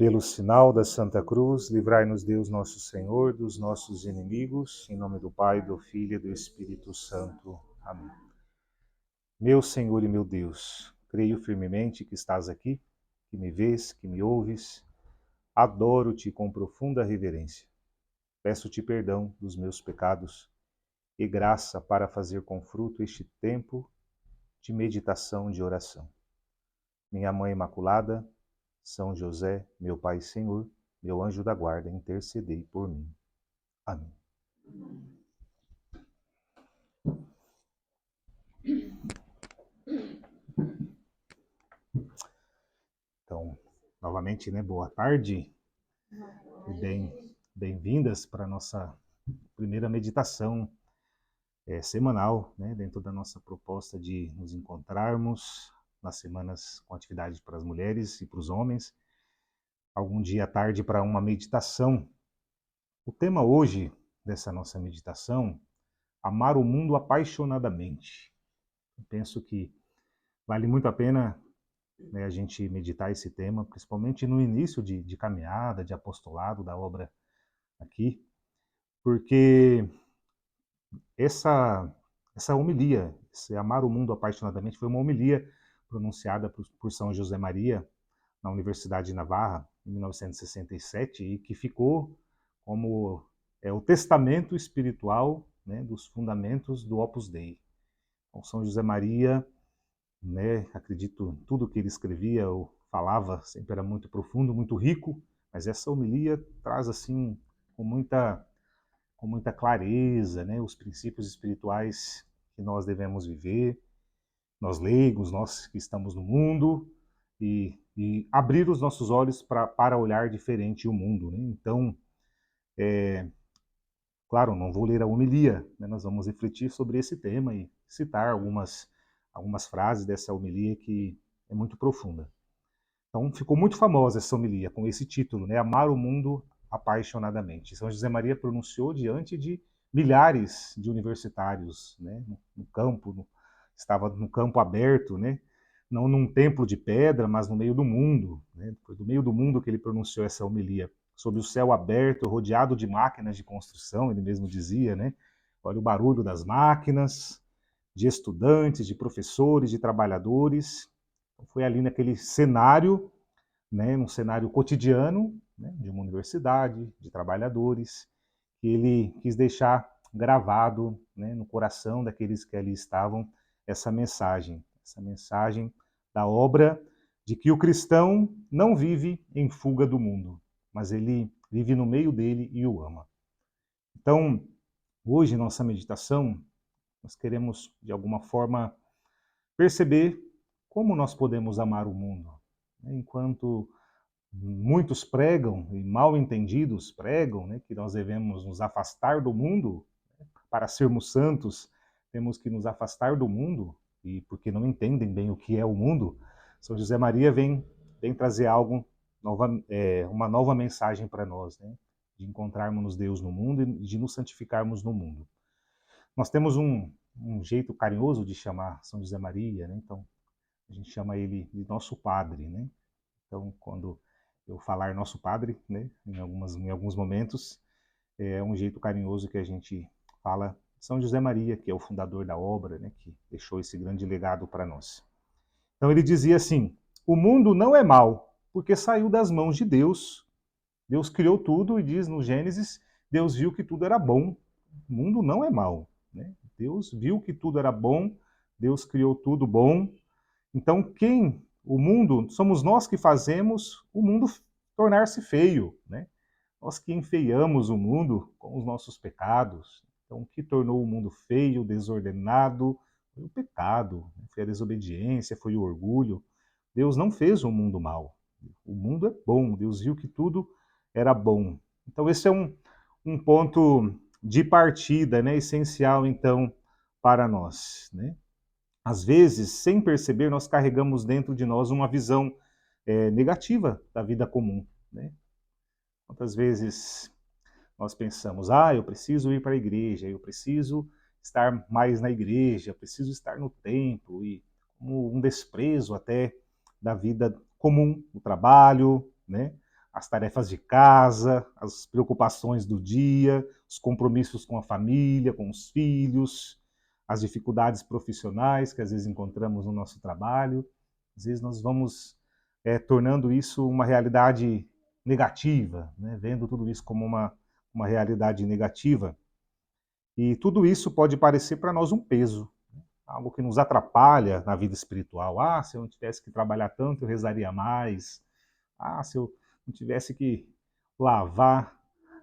Pelo sinal da Santa Cruz, livrai-nos Deus nosso Senhor dos nossos inimigos, em nome do Pai, do Filho e do Espírito Santo. Amém. Meu Senhor e meu Deus, creio firmemente que estás aqui, que me vês, que me ouves. Adoro-te com profunda reverência. Peço-te perdão dos meus pecados e graça para fazer com fruto este tempo de meditação e de oração. Minha Mãe Imaculada, São José, meu Pai e Senhor, meu anjo da guarda, intercedei por mim. Amém. Então, novamente, boa tarde e bem-vindas para a nossa primeira meditação semanal, dentro da nossa proposta de nos encontrarmos nas semanas com atividades para as mulheres e para os homens, algum dia à tarde para uma meditação. O tema hoje dessa nossa meditação, amar o mundo apaixonadamente. Eu penso que vale muito a pena a gente meditar esse tema, principalmente no início de caminhada, de apostolado da obra aqui, porque essa homilia, esse amar o mundo apaixonadamente, foi uma homilia pronunciada por São José Maria na Universidade de Navarra, em 1967, e que ficou como o testamento espiritual dos fundamentos do Opus Dei. Então, São José Maria, acredito, tudo que ele escrevia ou falava sempre era muito profundo, muito rico, mas essa homilia traz assim com muita clareza, os princípios espirituais que nós devemos viver, nós leigos, nós que estamos no mundo, e abrir os nossos olhos para olhar diferente o mundo. Então, claro, não vou ler a homilia, nós vamos refletir sobre esse tema e citar algumas frases dessa homilia que é muito profunda. Então, ficou muito famosa essa homilia, com esse título, Amar o Mundo Apaixonadamente. São José Maria pronunciou diante de milhares de universitários, no campo, estava no campo aberto, não num templo de pedra, mas no meio do mundo. Foi do meio do mundo que ele pronunciou essa homilia, sob o céu aberto, rodeado de máquinas de construção, ele mesmo dizia, olha o barulho das máquinas, de estudantes, de professores, de trabalhadores. Foi ali naquele cenário, num cenário cotidiano, de uma universidade, de trabalhadores, que ele quis deixar gravado no coração daqueles que ali estavam essa mensagem da obra de que o cristão não vive em fuga do mundo, mas ele vive no meio dele e o ama. Então, hoje, nossa meditação, nós queremos, de alguma forma, perceber como nós podemos amar o mundo. Enquanto muitos pregam, e mal entendidos pregam, que nós devemos nos afastar do mundo, para sermos santos, temos que nos afastar do mundo, e porque não entendem bem o que é o mundo, São José Maria vem trazer uma nova mensagem para nós, de encontrarmos Deus no mundo e de nos santificarmos no mundo. Nós temos um jeito carinhoso de chamar São José Maria, então a gente chama ele de nosso padre, Então, quando eu falar nosso padre, em alguns momentos, é um jeito carinhoso que a gente fala São José Maria, que é o fundador da obra, que deixou esse grande legado para nós. Então ele dizia assim: o mundo não é mau, porque saiu das mãos de Deus. Deus criou tudo e diz no Gênesis, Deus viu que tudo era bom. O mundo não é mau. Deus viu que tudo era bom, Deus criou tudo bom. Então o mundo, somos nós que fazemos o mundo tornar-se feio, Nós que enfeiamos o mundo com os nossos pecados. Então, o que tornou o mundo feio, desordenado, foi o pecado, foi a desobediência, foi o orgulho. Deus não fez o mundo mal. O mundo é bom, Deus viu que tudo era bom. Então, esse é um ponto de partida, essencial, então, para nós, Às vezes, sem perceber, nós carregamos dentro de nós uma visão negativa da vida comum, Quantas vezes nós pensamos, eu preciso ir para a igreja, eu preciso estar mais na igreja, eu preciso estar no templo, e como um desprezo até da vida comum, o trabalho, as tarefas de casa, as preocupações do dia, os compromissos com a família, com os filhos, as dificuldades profissionais que às vezes encontramos no nosso trabalho. Às vezes nós vamos tornando isso uma realidade negativa, né? Vendo tudo isso como uma realidade negativa. E tudo isso pode parecer para nós um peso, algo que nos atrapalha na vida espiritual. Ah, se eu não tivesse que trabalhar tanto, eu rezaria mais. Ah, se eu não tivesse que lavar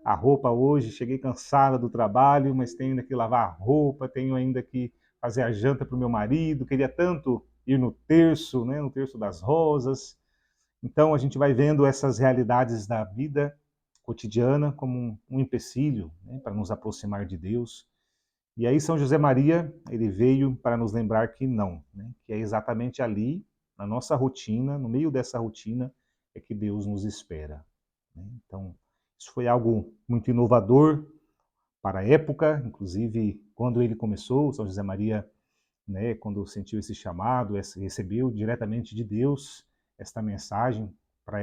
a roupa hoje, cheguei cansada do trabalho, mas tenho ainda que lavar a roupa, tenho ainda que fazer a janta para o meu marido, queria tanto ir no terço, né, no terço das rosas. Então a gente vai vendo essas realidades da vida cotidiana como um empecilho, né, para nos aproximar de Deus. E aí São José Maria, ele veio para nos lembrar que não, né? Que é exatamente ali, na nossa rotina, no meio dessa rotina, é que Deus nos espera. Né? Então, isso foi algo muito inovador para a época, inclusive quando ele começou, São José Maria, né, quando sentiu esse chamado, recebeu diretamente de Deus esta mensagem para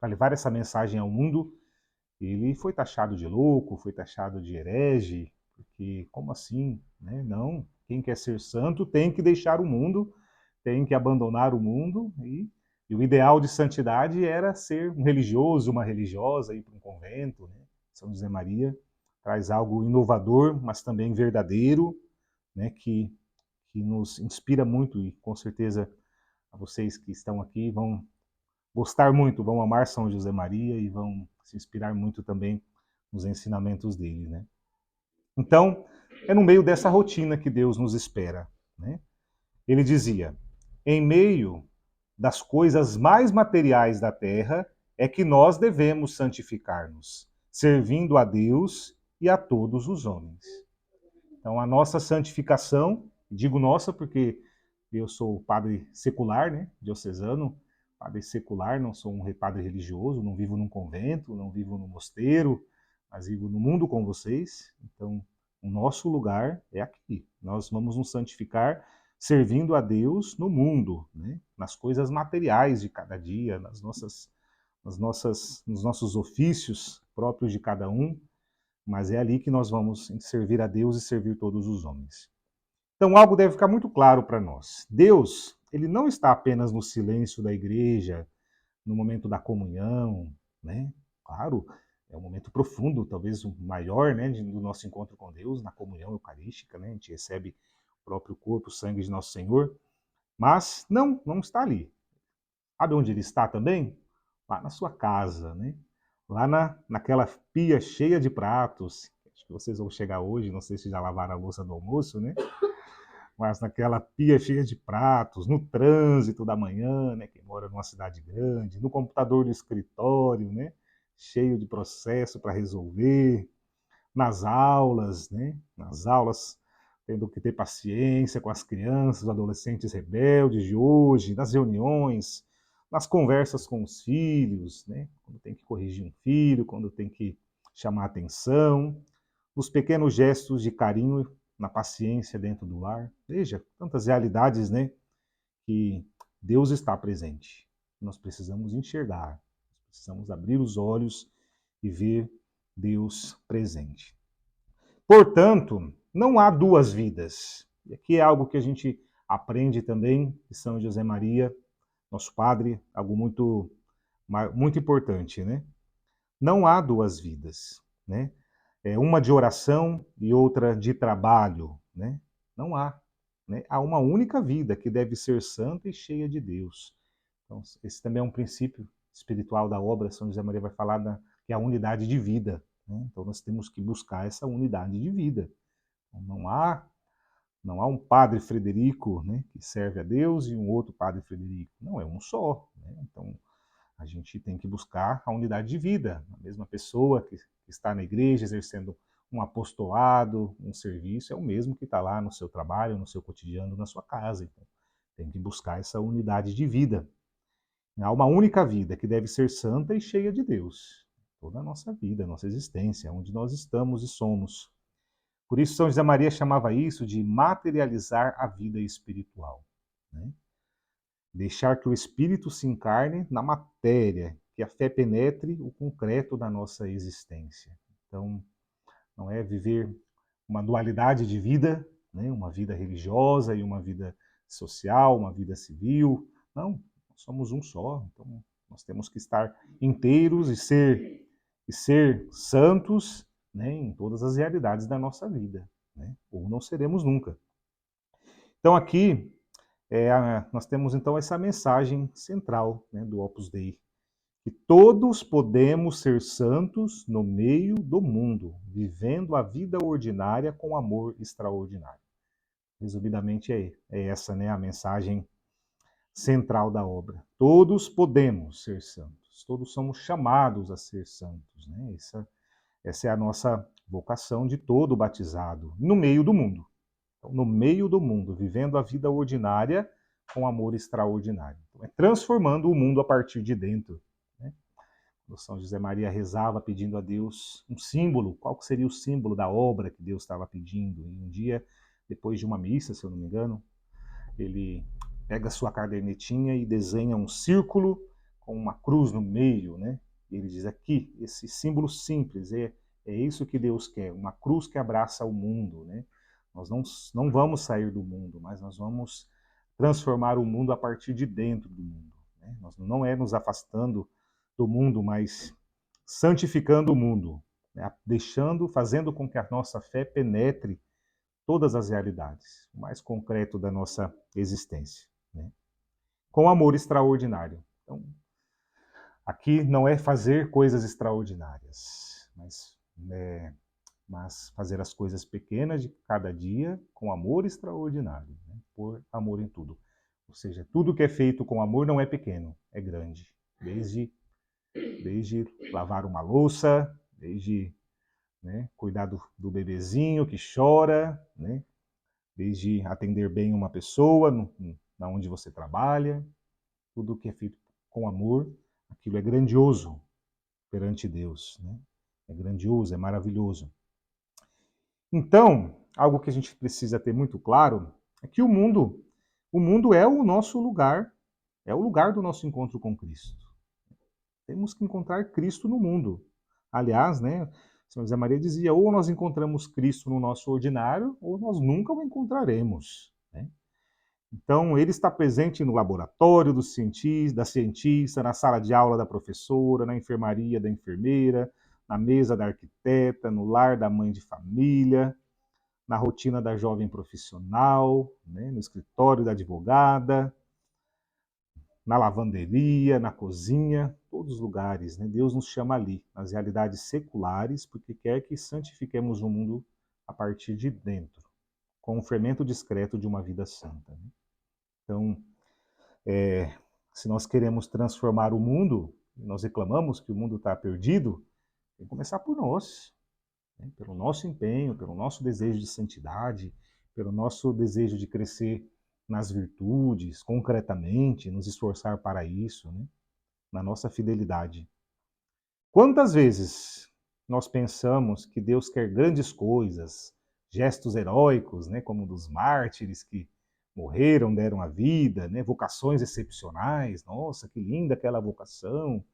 levar essa mensagem ao mundo. Ele foi taxado de louco, foi taxado de herege, porque como assim? Né? Não, quem quer ser santo tem que deixar o mundo, tem que abandonar o mundo, e o ideal de santidade era ser um religioso, uma religiosa, ir para um convento. Né? São José Maria traz algo inovador, mas também verdadeiro, né? que nos inspira muito, e com certeza vocês que estão aqui vão gostar muito, vão amar São José Maria e vão se inspirar muito também nos ensinamentos dele, né? Então, é no meio dessa rotina que Deus nos espera, né? Ele dizia: em meio das coisas mais materiais da terra é que nós devemos santificar-nos, servindo a Deus e a todos os homens. Então, a nossa santificação, digo nossa porque eu sou padre secular, né, diocesano, padre secular, não sou um padre religioso, não vivo num convento, não vivo num mosteiro, mas vivo no mundo com vocês. Então, o nosso lugar é aqui. Nós vamos nos santificar servindo a Deus no mundo, né, nas coisas materiais de cada dia, nos nossos ofícios próprios de cada um, mas é ali que nós vamos servir a Deus e servir todos os homens. Então, algo deve ficar muito claro para nós. Deus, ele não está apenas no silêncio da igreja, no momento da comunhão, né? Claro, é um momento profundo, talvez o maior, né, do nosso encontro com Deus, na comunhão eucarística, né? A gente recebe o próprio corpo, o sangue de nosso Senhor, mas não está ali. Sabe onde ele está também? Lá na sua casa, né? Lá naquela pia cheia de pratos. Acho que vocês vão chegar hoje, não sei se já lavaram a louça do almoço, né? Mas naquela pia cheia de pratos, no trânsito da manhã, né? Quem mora numa cidade grande, no computador do escritório, né? Cheio de processo para resolver, nas aulas, né? Nas aulas, tendo que ter paciência com as crianças, os adolescentes rebeldes de hoje, nas reuniões, nas conversas com os filhos, né? Quando tem que corrigir um filho, quando tem que chamar atenção, nos pequenos gestos de carinho, na paciência dentro do lar. Veja, tantas realidades, né? Que Deus está presente. Nós precisamos enxergar, precisamos abrir os olhos e ver Deus presente. Portanto, não há duas vidas. E aqui é algo que a gente aprende também de São José Maria, nosso padre, algo muito importante, né? Não há duas vidas, né? É uma de oração e outra de trabalho, né? Não há, né? Há uma única vida que deve ser santa e cheia de Deus. Então, esse também é um princípio espiritual da obra. São José Maria vai falar que é a unidade de vida, né? Então nós temos que buscar essa unidade de vida. Então, não há um padre Frederico, né, que serve a Deus e um outro padre Frederico. Não, é um só, né? Então a gente tem que buscar a unidade de vida. A mesma pessoa que está na igreja exercendo um apostolado, um serviço, é o mesmo que está lá no seu trabalho, no seu cotidiano, na sua casa. Então, tem que buscar essa unidade de vida. Há uma única vida que deve ser santa e cheia de Deus. Toda a nossa vida, a nossa existência, onde nós estamos e somos. Por isso, São José Maria chamava isso de materializar a vida espiritual. Né? Deixar que o espírito se encarne na matéria, que a fé penetre o concreto da nossa existência. Então, não é viver uma dualidade de vida, né? Uma vida religiosa e uma vida social, uma vida civil. Não, nós somos um só. Então, nós temos que estar inteiros e ser santos, né, em todas as realidades da nossa vida, né? Ou não seremos nunca. Então, aqui, nós temos então essa mensagem central, né, do Opus Dei, que todos podemos ser santos no meio do mundo, vivendo a vida ordinária com amor extraordinário. Resumidamente é essa, né, a mensagem central da obra. Todos podemos ser santos, todos somos chamados a ser santos, né? Essa é a nossa vocação de todo batizado, no meio do mundo. Então, no meio do mundo, vivendo a vida ordinária com amor extraordinário. Então, é transformando o mundo a partir de dentro, né? O São José Maria rezava pedindo a Deus um símbolo. Qual seria o símbolo da obra que Deus estava pedindo? E um dia, depois de uma missa, se eu não me engano, ele pega a sua cadernetinha e desenha um círculo com uma cruz no meio, né? E ele diz aqui, esse símbolo simples, é isso que Deus quer, uma cruz que abraça o mundo, né? Nós não vamos sair do mundo, mas nós vamos transformar o mundo a partir de dentro do mundo, né? Nós não é nos afastando do mundo, mas santificando o mundo, né? Fazendo com que a nossa fé penetre todas as realidades, o mais concreto da nossa existência, né? Com amor extraordinário. Então, aqui não é fazer coisas extraordinárias, mas fazer as coisas pequenas de cada dia com amor extraordinário, né? Por amor em tudo. Ou seja, tudo que é feito com amor não é pequeno, é grande. Desde lavar uma louça, desde, né, cuidar do bebezinho que chora, né, desde atender bem uma pessoa na onde você trabalha, tudo que é feito com amor, aquilo é grandioso perante Deus, né? É grandioso, é maravilhoso. Então, algo que a gente precisa ter muito claro é que o mundo é o nosso lugar, é o lugar do nosso encontro com Cristo. Temos que encontrar Cristo no mundo. Aliás, né, São José Maria dizia, ou nós encontramos Cristo no nosso ordinário, ou nós nunca o encontraremos, né? Então, ele está presente no laboratório da cientista, na sala de aula da professora, na enfermaria da enfermeira, na mesa da arquiteta, no lar da mãe de família, na rotina da jovem profissional, né, no escritório da advogada, na lavanderia, na cozinha, todos os lugares, né? Deus nos chama ali, nas realidades seculares, porque quer que santifiquemos o mundo a partir de dentro, com o fermento discreto de uma vida santa, né? Então, se nós queremos transformar o mundo, nós reclamamos que o mundo está perdido, tem que começar por nós, né? Pelo nosso empenho, pelo nosso desejo de santidade, pelo nosso desejo de crescer nas virtudes, concretamente, nos esforçar para isso, né? Na nossa fidelidade. Quantas vezes nós pensamos que Deus quer grandes coisas, gestos heróicos, né, como dos mártires que morreram, deram a vida, né, vocações excepcionais, nossa, que linda aquela vocação.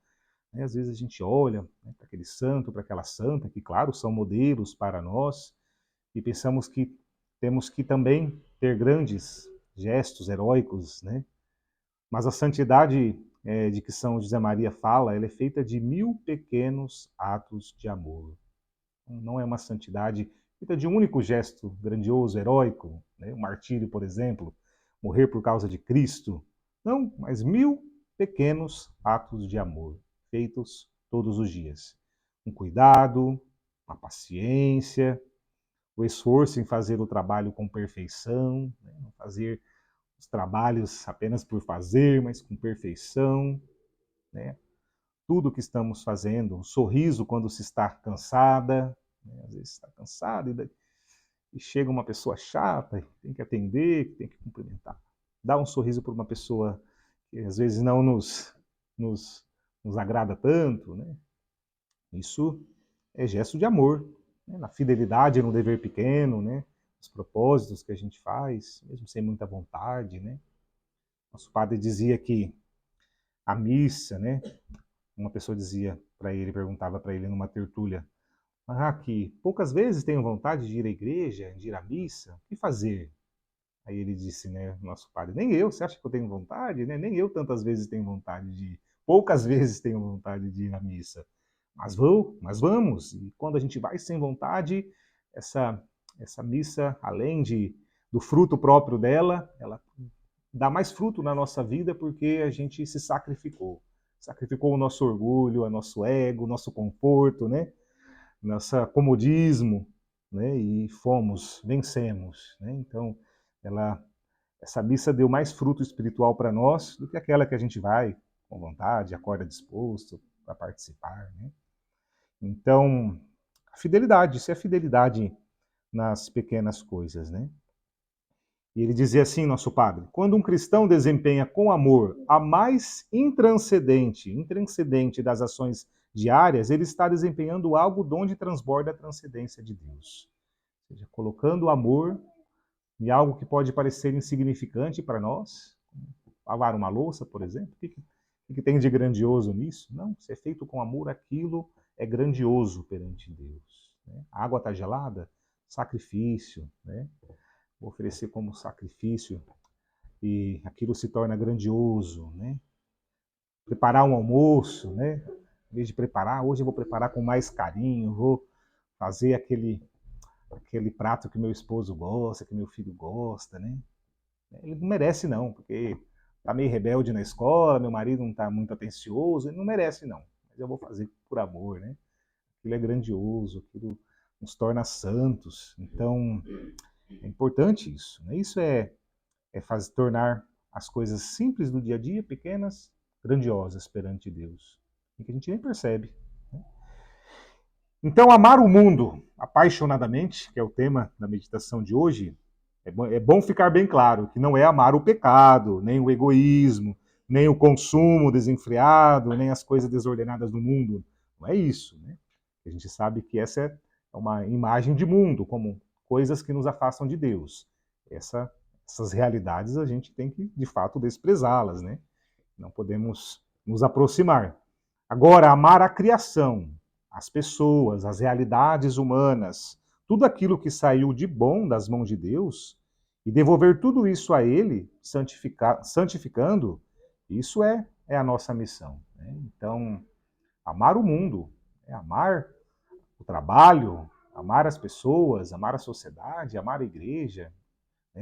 Né, às vezes a gente olha, né, para aquele santo, para aquela santa, que, claro, são modelos para nós, e pensamos que temos que também ter grandes gestos heróicos, né? Mas a santidade de que São José Maria fala, ela é feita de 1000 pequenos atos de amor. Não é uma santidade feita de um único gesto grandioso, heróico, né? O martírio, por exemplo, morrer por causa de Cristo. Não, mas 1000 pequenos atos de amor, feitos todos os dias. Um cuidado, uma paciência, o esforço em fazer o trabalho com perfeição, né? Não fazer os trabalhos apenas por fazer, mas com perfeição, né? Tudo que estamos fazendo, um sorriso quando se está cansada, né? Às vezes está cansada e chega uma pessoa chata, tem que atender, tem que cumprimentar. Dá um sorriso para uma pessoa que às vezes não nos, nos agrada tanto, né? Isso é gesto de amor, né? Na fidelidade, no dever pequeno, né? Os propósitos que a gente faz, mesmo sem muita vontade, né? Nosso padre dizia que a missa, né, uma pessoa dizia para ele, perguntava para ele numa tertúlia: que poucas vezes tenho vontade de ir à igreja, de ir à missa, o que fazer? Aí ele disse, né, nosso padre, nem eu, você acha que eu tenho vontade? Né? Nem eu tantas vezes tenho vontade de ir, poucas vezes tenho vontade de ir à missa. Mas vamos. E quando a gente vai sem vontade, essa, essa missa, além do fruto próprio dela, ela dá mais fruto na nossa vida porque a gente se sacrificou. Sacrificou o nosso orgulho, o nosso ego, o nosso conforto, né? Nosso comodismo, né? E vencemos, né? Então, essa missa deu mais fruto espiritual para nós do que aquela que a gente vai com vontade, acorda disposto para participar, né? Então, a fidelidade, isso é fidelidade nas pequenas coisas, né? E ele dizia assim, nosso padre: quando um cristão desempenha com amor a mais intranscendente das ações diárias, ele está desempenhando algo de onde transborda a transcendência de Deus. Ou seja, colocando o amor em algo que pode parecer insignificante para nós, lavar uma louça, por exemplo. O que tem de grandioso nisso? Não, se é feito com amor, aquilo é grandioso perante Deus. Né? A água está gelada? Sacrifício, né? Vou oferecer como sacrifício e aquilo se torna grandioso, né? Preparar um almoço, né? Em vez de preparar, hoje eu vou preparar com mais carinho, vou fazer aquele prato que meu esposo gosta, que meu filho gosta, né? Ele não merece não, porque tá meio rebelde na escola, meu marido não tá muito atencioso, ele não merece não. Mas eu vou fazer por amor, né? Aquilo é grandioso, aquilo nos torna santos. Então, é importante isso, né? Isso tornar as coisas simples do dia a dia, pequenas, grandiosas perante Deus. E que a gente nem percebe. Né? Então, amar o mundo apaixonadamente, que é o tema da meditação de hoje, é bom ficar bem claro que não é amar o pecado, nem o egoísmo, nem o consumo desenfreado, nem as coisas desordenadas do mundo. Não é isso. Né? A gente sabe que essa é uma imagem de mundo, como coisas que nos afastam de Deus. Essas realidades a gente tem que, de fato, desprezá-las. Né? Não podemos nos aproximar. Agora, amar a criação, as pessoas, as realidades humanas, tudo aquilo que saiu de bom das mãos de Deus, e devolver tudo isso a Ele, santificando, isso é a nossa missão. Né? Então, amar o mundo, amar o trabalho, amar as pessoas, amar a sociedade, amar a igreja,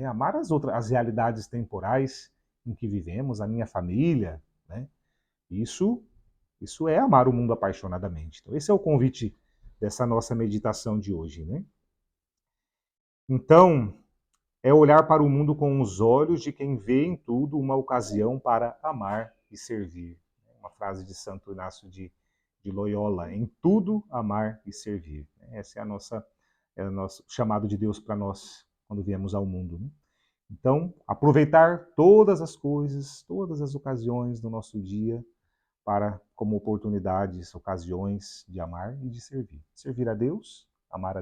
amar as realidades temporais em que vivemos, a minha família, né? Isso isso é amar o mundo apaixonadamente. Então, esse é o convite dessa nossa meditação de hoje, né? Então, é olhar para o mundo com os olhos de quem vê em tudo uma ocasião para amar e servir. Uma frase de Santo Inácio de Loyola: em tudo amar e servir. Esse é o nosso chamado de Deus para nós quando viemos ao mundo. Né? Então, aproveitar todas as coisas, todas as ocasiões do nosso dia como oportunidades, ocasiões de amar e de servir. Servir a Deus, amar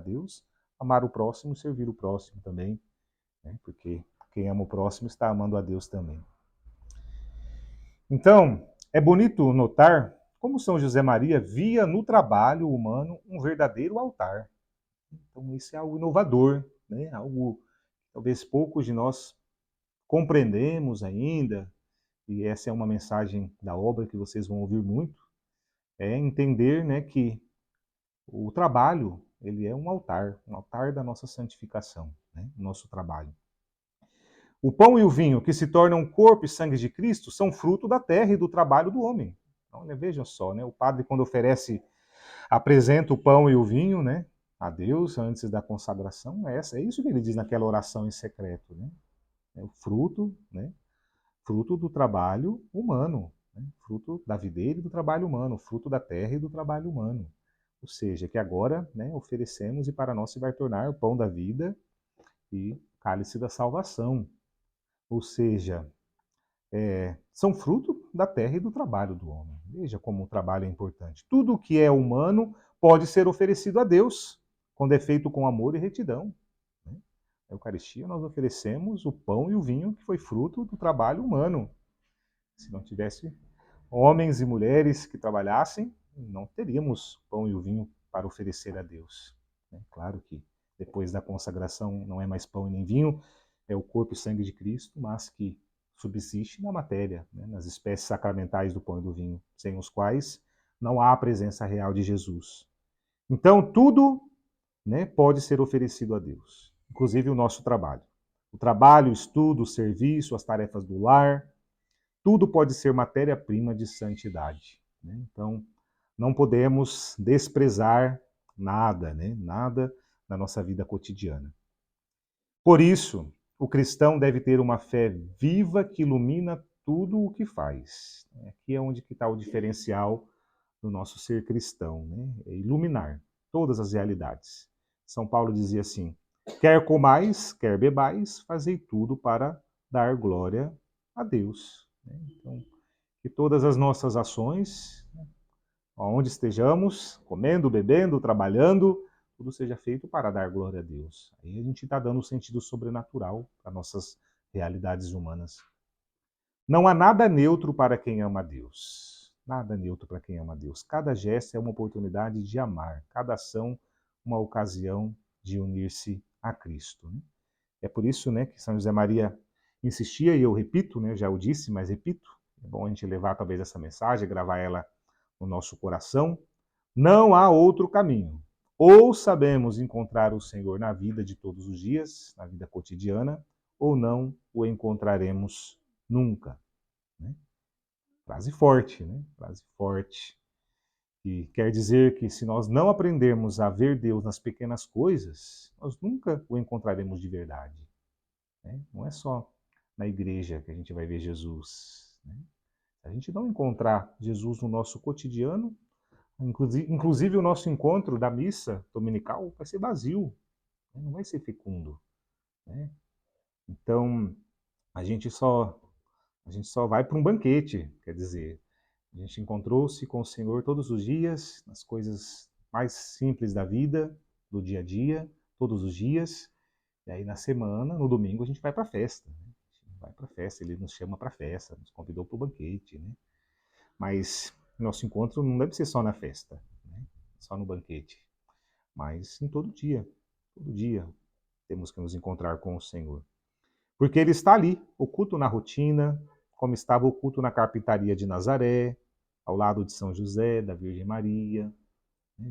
o próximo e servir o próximo também, né? Porque quem ama o próximo está amando a Deus também. Então, é bonito notar como São José Maria via no trabalho humano um verdadeiro altar. Então, isso é algo inovador, né? Algo que talvez poucos de nós compreendemos ainda, e essa é uma mensagem da obra que vocês vão ouvir muito, é entender, né, que o trabalho ele é um altar da nossa santificação, né, o nosso trabalho. O pão e o vinho, que se tornam corpo e sangue de Cristo, são fruto da terra e do trabalho do homem. Então, né, vejam só, né, o padre quando apresenta o pão e o vinho, né, a Deus antes da consagração, é isso que ele diz naquela oração em secreto, né? É o fruto, né, fruto do trabalho humano, né? Fruto da videira e do trabalho humano, fruto da terra e do trabalho humano. Ou seja, que agora, né, oferecemos e para nós se vai tornar o pão da vida e cálice da salvação. Ou seja, são fruto da terra e do trabalho do homem. Veja como o trabalho é importante. Tudo o que é humano pode ser oferecido a Deus, quando é feito com amor e retidão. Né? Na Eucaristia nós oferecemos o pão e o vinho que foi fruto do trabalho humano. Se não tivesse homens e mulheres que trabalhassem, não teríamos pão e o vinho para oferecer a Deus. Claro que depois da consagração não é mais pão e nem vinho, é o corpo e sangue de Cristo, mas que subsiste na matéria, né, nas espécies sacramentais do pão e do vinho, sem os quais não há a presença real de Jesus. Então, tudo, né, pode ser oferecido a Deus, inclusive o nosso trabalho. O trabalho, o estudo, o serviço, as tarefas do lar, tudo pode ser matéria-prima de santidade. Né? Então, não podemos desprezar nada, né? Nada na nossa vida cotidiana. Por isso, o cristão deve ter uma fé viva que ilumina tudo o que faz. Aqui é onde está o diferencial do nosso ser cristão, né? É iluminar todas as realidades. São Paulo dizia assim: quer comais, quer bebais, fazei tudo para dar glória a Deus. Então, que todas as nossas ações, onde estejamos, comendo, bebendo, trabalhando, tudo seja feito para dar glória a Deus. Aí a gente está dando um sentido sobrenatural para nossas realidades humanas. Não há nada neutro para quem ama a Deus. Nada neutro para quem ama a Deus. Cada gesto é uma oportunidade de amar. Cada ação, uma ocasião de unir-se a Cristo. É por isso, né, que São José Maria insistia, e eu repito, né, já o disse, mas repito, é bom a gente levar talvez essa mensagem, gravar ela no nosso coração. Não há outro caminho. Ou sabemos encontrar o Senhor na vida de todos os dias, na vida cotidiana, ou não o encontraremos nunca. Né? Frase forte, né? Frase forte. Que quer dizer que se nós não aprendermos a ver Deus nas pequenas coisas, nós nunca o encontraremos de verdade. Né? Não é só na igreja que a gente vai ver Jesus. Né? Se a gente não encontrar Jesus no nosso cotidiano, inclusive o nosso encontro da missa dominical vai ser vazio, né? Não vai ser fecundo. Né? Então, a gente só vai para um banquete, quer dizer, a gente encontrou-se com o Senhor todos os dias, nas coisas mais simples da vida, do dia a dia, todos os dias. E aí na semana, no domingo, a gente vai para a festa. Né? A gente vai para a festa, ele nos chama para a festa, nos convidou para o banquete. Né? Mas nosso encontro não deve ser só na festa, né? Só no banquete, mas em todo dia. Todo dia temos que nos encontrar com o Senhor. Porque ele está ali, oculto na rotina, como estava oculto na carpintaria de Nazaré, ao lado de São José, da Virgem Maria. Né?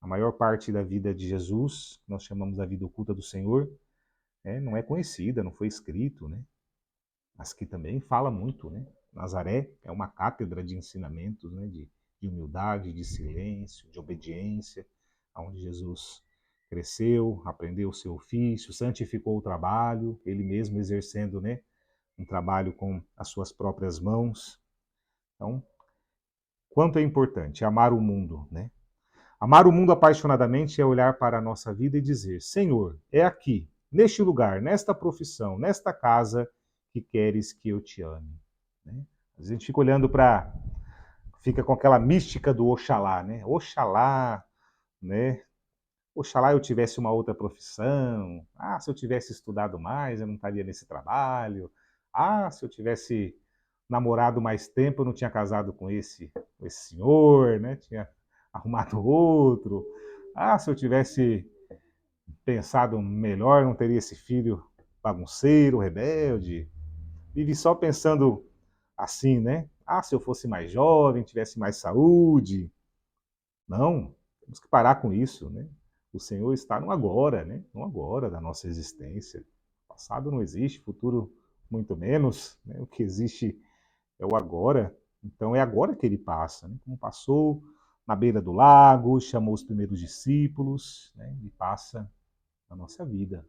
A maior parte da vida de Jesus, que nós chamamos a vida oculta do Senhor, não é conhecida, não foi escrito, né? Mas que também fala muito. Né? Nazaré é uma cátedra de ensinamentos, né? De humildade, de silêncio, de obediência, onde Jesus cresceu, aprendeu o seu ofício, santificou o trabalho, ele mesmo exercendo, né, um trabalho com as suas próprias mãos. Então, quanto é importante amar o mundo, né? Amar o mundo apaixonadamente é olhar para a nossa vida e dizer: Senhor, é aqui, neste lugar, nesta profissão, nesta casa que queres que eu te ame. Né? A gente fica olhando para, fica com aquela mística do Oxalá, né? Oxalá, né? Oxalá eu tivesse uma outra profissão. Ah, se eu tivesse estudado mais, eu não estaria nesse trabalho. Ah, se eu tivesse namorado mais tempo, eu não tinha casado com esse senhor, né? Tinha arrumado outro. Ah, se eu tivesse pensado melhor, não teria esse filho bagunceiro, rebelde. Vive só pensando assim, né? Ah, se eu fosse mais jovem, tivesse mais saúde. Não, temos que parar com isso, né? O Senhor está no agora, né? No agora da nossa existência. Passado não existe, futuro muito menos, né? O que existe é o agora. Então é agora que ele passa, né? Como passou na beira do lago, chamou os primeiros discípulos, né? Ele passa na nossa vida.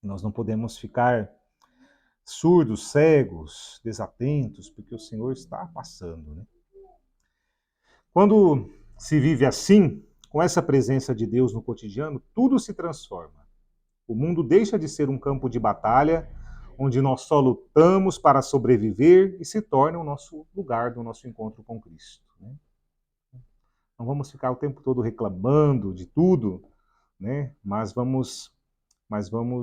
Nós não podemos ficar surdos, cegos, desatentos, porque o Senhor está passando, né? Quando se vive assim, com essa presença de Deus no cotidiano, tudo se transforma. O mundo deixa de ser um campo de batalha, onde nós só lutamos para sobreviver, e se torna o nosso lugar do nosso encontro com Cristo. Né? Não vamos ficar o tempo todo reclamando de tudo, né? mas vamos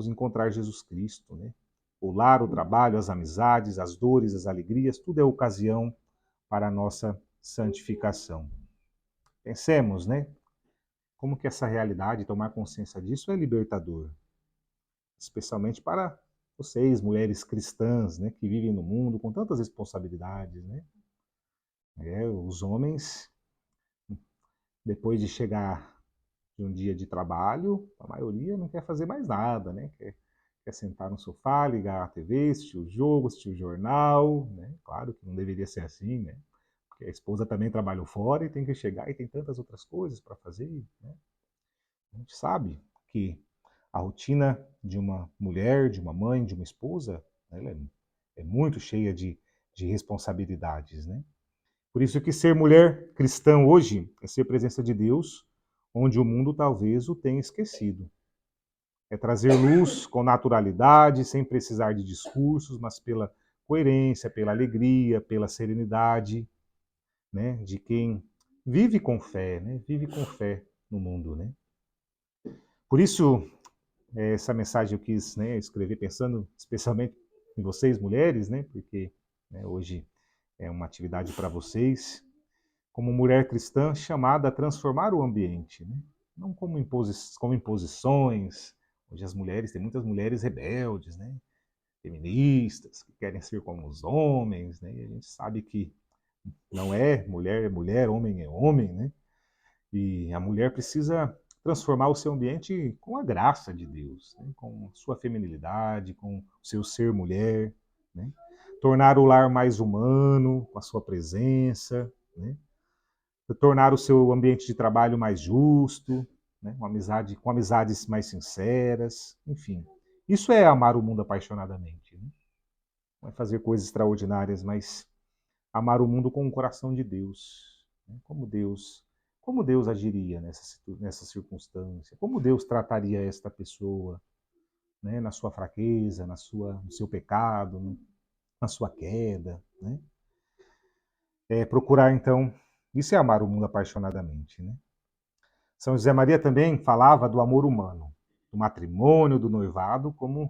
encontrar Jesus Cristo. Né? O lar, o trabalho, as amizades, as dores, as alegrias, tudo é ocasião para a nossa santificação. Pensemos, né? Como que essa realidade, tomar consciência disso é libertador, especialmente para vocês, mulheres cristãs, né, que vivem no mundo com tantas responsabilidades, né? Os homens, depois de chegar de um dia de trabalho, a maioria não quer fazer mais nada, né? Quer sentar no sofá, ligar a TV, assistir o jogo, assistir o jornal, né? Claro que não deveria ser assim, né? Porque a esposa também trabalhou fora e tem que chegar e tem tantas outras coisas para fazer, né? A gente sabe que a rotina de uma mulher, de uma mãe, de uma esposa, ela é muito cheia de responsabilidades, né? Por isso que ser mulher cristã hoje é ser presença de Deus, onde o mundo talvez o tenha esquecido. É trazer luz com naturalidade, sem precisar de discursos, mas pela coerência, pela alegria, pela serenidade, né, de quem vive com fé, né, vive com fé no mundo, né. Por isso, essa mensagem eu quis, né, escrever pensando especialmente em vocês, mulheres, né, porque, né, hoje é uma atividade para vocês, como mulher cristã chamada a transformar o ambiente, né? Não como, como imposições. Hoje as mulheres, tem muitas mulheres rebeldes, né? Feministas, que querem ser como os homens, né? E a gente sabe que não é mulher, homem é homem, né? E a mulher precisa transformar o seu ambiente com a graça de Deus, né? Com sua feminilidade, com o seu ser mulher, né? Tornar o lar mais humano com a sua presença, né? Tornar o seu ambiente de trabalho mais justo, né? Com amizades mais sinceras, enfim. Isso é amar o mundo apaixonadamente. Né? Não é fazer coisas extraordinárias, mas amar o mundo com o coração de Deus. Né? Como Deus agiria nessa circunstância? Como Deus trataria esta pessoa, né? Na sua fraqueza, no seu pecado, né? Na sua queda, né? Procurar então, isso é amar o mundo apaixonadamente, né? São José Maria também falava do amor humano, do matrimônio, do noivado, como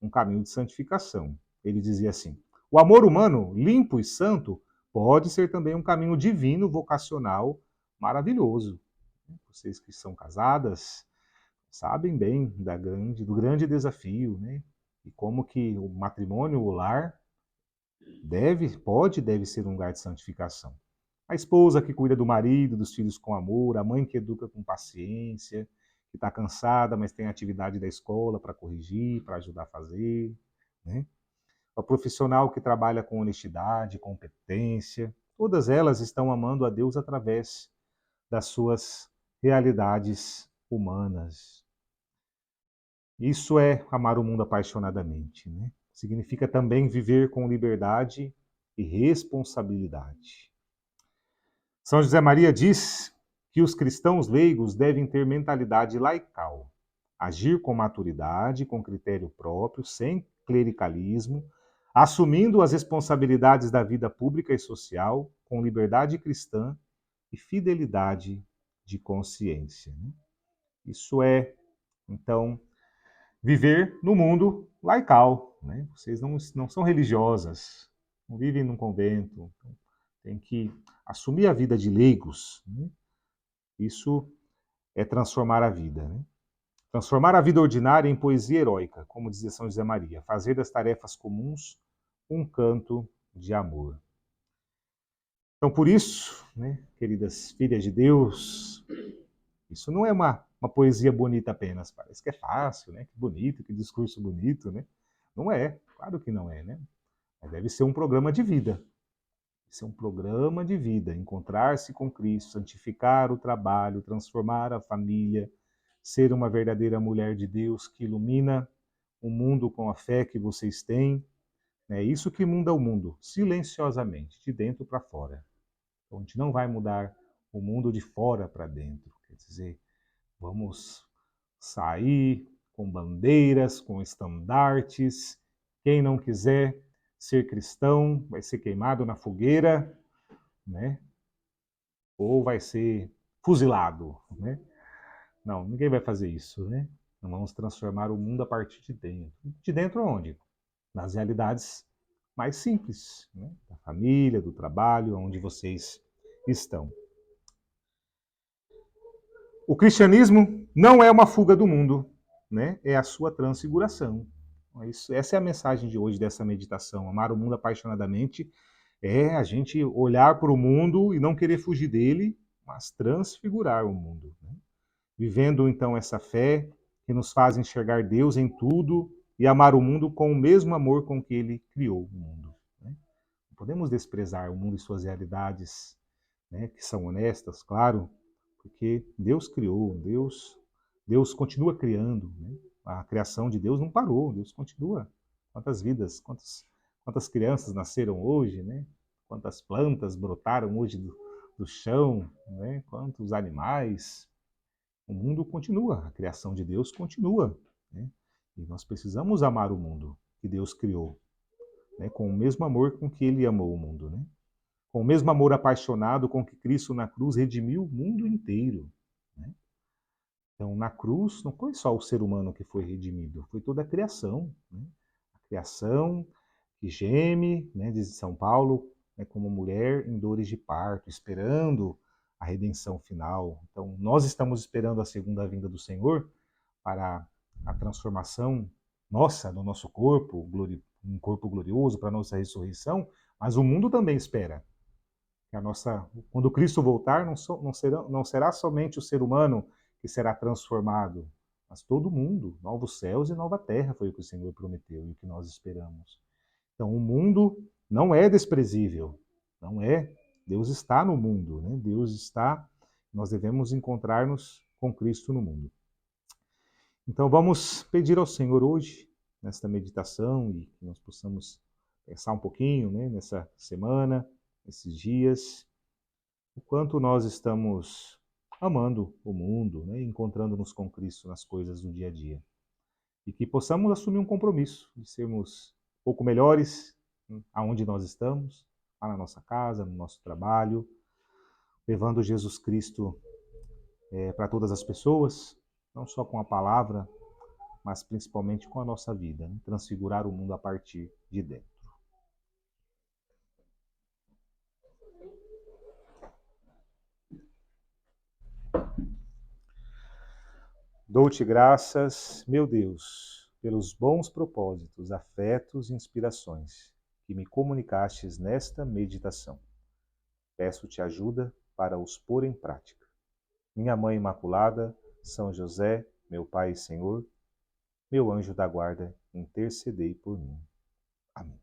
um caminho de santificação. Ele dizia assim: o amor humano, limpo e santo, pode ser também um caminho divino, vocacional, maravilhoso. Vocês que são casadas sabem bem do grande desafio, né? E como que o matrimônio, o lar, deve ser um lugar de santificação. A esposa que cuida do marido, dos filhos com amor, a mãe que educa com paciência, que está cansada, mas tem a atividade da escola para corrigir, para ajudar a fazer, né? O profissional que trabalha com honestidade, competência, todas elas estão amando a Deus através das suas realidades humanas. Isso é amar o mundo apaixonadamente, né? Significa também viver com liberdade e responsabilidade. São José Maria diz que os cristãos leigos devem ter mentalidade laical, agir com maturidade, com critério próprio, sem clericalismo, assumindo as responsabilidades da vida pública e social, com liberdade cristã e fidelidade de consciência. Isso é, então, viver no mundo laical. Né? Vocês não são religiosas, não vivem num convento, tem que assumir a vida de leigos. Né? Isso é transformar a vida. Né? Transformar a vida ordinária em poesia heróica, como dizia São José Maria. Fazer das tarefas comuns um canto de amor. Então, por isso, né, queridas filhas de Deus, isso não é uma poesia bonita apenas. Parece que é fácil, né? Que bonito, que discurso bonito, né? Não é, claro que não é, né? Mas deve ser um programa de vida. Isso é um programa de vida, encontrar-se com Cristo, santificar o trabalho, transformar a família, ser uma verdadeira mulher de Deus que ilumina o mundo com a fé que vocês têm. É isso que muda o mundo, silenciosamente, de dentro para fora. Então, a gente não vai mudar o mundo de fora para dentro. Quer dizer, vamos sair com bandeiras, com estandartes. Quem não quiser ser cristão vai ser queimado na fogueira, né? Ou vai ser fuzilado, né? Não, ninguém vai fazer isso, né? Não vamos transformar o mundo a partir de dentro. De dentro onde? Nas realidades mais simples, né? Da família, do trabalho, onde vocês estão. O cristianismo não é uma fuga do mundo, né? É a sua transfiguração. Essa é a mensagem de hoje dessa meditação. Amar o mundo apaixonadamente é a gente olhar para o mundo e não querer fugir dele, mas transfigurar o mundo, né? Vivendo então essa fé que nos faz enxergar Deus em tudo e amar o mundo com o mesmo amor com que ele criou o mundo, né? Não podemos desprezar o mundo e suas realidades, né, que são honestas, claro, porque Deus criou, Deus continua criando, né? A criação de Deus não parou, Deus continua. Quantas vidas, quantas crianças nasceram hoje, né? Quantas plantas brotaram hoje do chão, né? Quantos animais. O mundo continua, a criação de Deus continua, né? E nós precisamos amar o mundo que Deus criou, né? Com o mesmo amor com que ele amou o mundo, né? Com o mesmo amor apaixonado com que Cristo na cruz redimiu o mundo inteiro, né? Então, na cruz, não foi só o ser humano que foi redimido, foi toda a criação, né? A criação que geme, né, diz São Paulo, né, como mulher em dores de parto, esperando a redenção final. Então, nós estamos esperando a segunda vinda do Senhor para a transformação nossa, do nosso corpo, um corpo glorioso, para a nossa ressurreição, mas o mundo também espera. Quando Cristo voltar, não será somente o ser humano que será transformado, mas todo mundo, novos céus e nova terra, foi o que o Senhor prometeu e o que nós esperamos. Então, o mundo não é desprezível, não é. Deus está no mundo, né? Deus está, nós devemos encontrar-nos com Cristo no mundo. Então, vamos pedir ao Senhor hoje, nesta meditação, e que nós possamos pensar um pouquinho, né, nessa semana, nesses dias, o quanto nós estamos amando o mundo, né, encontrando-nos com Cristo nas coisas do dia a dia. E que possamos assumir um compromisso de sermos um pouco melhores, aonde nós estamos, lá na nossa casa, no nosso trabalho, levando Jesus Cristo para todas as pessoas, não só com a palavra, mas principalmente com a nossa vida, né? Transfigurar o mundo a partir de dentro. Dou-te graças, meu Deus, pelos bons propósitos, afetos e inspirações que me comunicastes nesta meditação. Peço-te ajuda para os pôr em prática. Minha Mãe Imaculada, São José, meu Pai e Senhor, meu anjo da guarda, intercedei por mim. Amém.